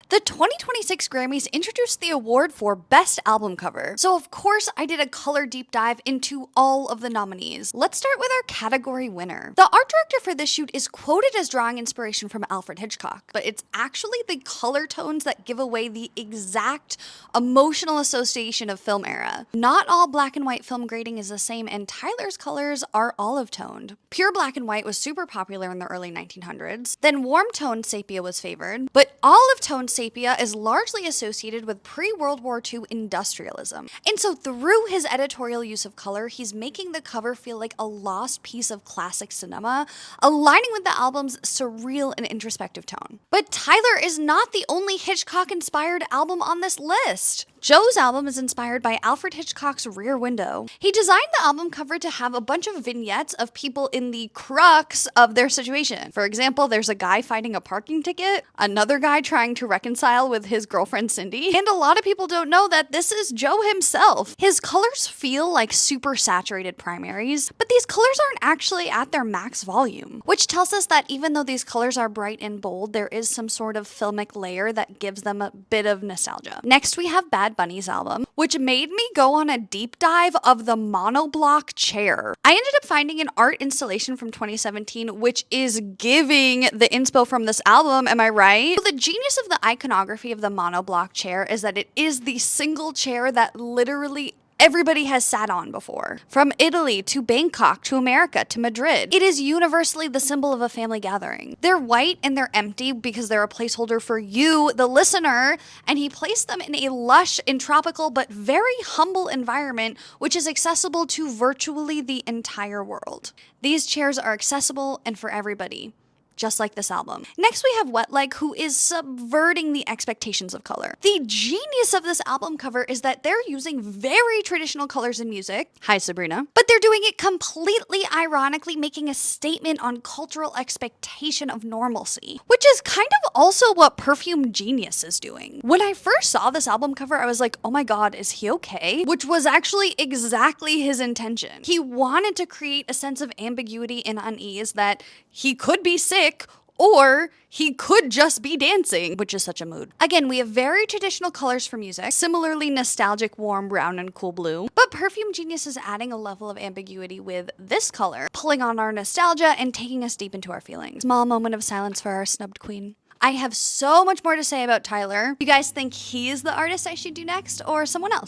The 2026 Grammys introduced the award for Best Album Cover. So of course I did a color deep dive into all of the nominees. Let's start with our category winner. The art director for this shoot is quoted as drawing inspiration from Alfred Hitchcock, but it's actually the color tones that give away the exact emotional association of film era. Not all black and white film grading is the same, and Tyler's colors are olive toned. Pure black and white was super popular in the early 1900s. Then warm toned sepia was favored, but olive toned sepia is largely associated with pre-World War II industrialism. And so through his editorial use of color, he's making the cover feel like a lost piece of classic cinema, aligning with the album's surreal and introspective tone. But Tyler is not the only Hitchcock-inspired album on this list. Joe's album is inspired by Alfred Hitchcock's Rear Window. He designed the album cover to have a bunch of vignettes of people in the crux of their situation. For example, there's a guy fighting a parking ticket, another guy trying to reconcile with his girlfriend Cindy, and a lot of people don't know that this is Joe himself. His colors feel like super saturated primaries, but these colors aren't actually at their max volume, which tells us that even though these colors are bright and bold, there is some sort of filmic layer that gives them a bit of nostalgia. Next, we have Bad Bunny's album, which made me go on a deep dive of the monoblock chair. I ended up finding an art installation from 2017, which is giving the inspo from this album, am I right? So the genius of the iconography of the monoblock chair is that it is the single chair that literally everybody has sat on before. From Italy to Bangkok to America to Madrid. It is universally the symbol of a family gathering. They're white and they're empty because they're a placeholder for you, the listener, and he placed them in a lush and tropical but very humble environment which is accessible to virtually the entire world. These chairs are accessible and for everybody, just like this album. Next, we have Wet Leg, who is subverting the expectations of color. The genius of this album cover is that they're using very traditional colors in music. Hi, Sabrina. But they're doing it completely ironically, making a statement on cultural expectation of normalcy, which is kind of also what Perfume Genius is doing. When I first saw this album cover, I was like, oh my god, is he okay? Which was actually exactly his intention. He wanted to create a sense of ambiguity and unease that he could be sick, or he could just be dancing, which is such a mood. Again, we have very traditional colors for music, similarly nostalgic warm brown and cool blue, but Perfume Genius is adding a level of ambiguity with this color, pulling on our nostalgia and taking us deep into our feelings. Small moment of silence for our snubbed queen. I have so much more to say about Tyler. You guys think he is the artist I should do next, or someone else?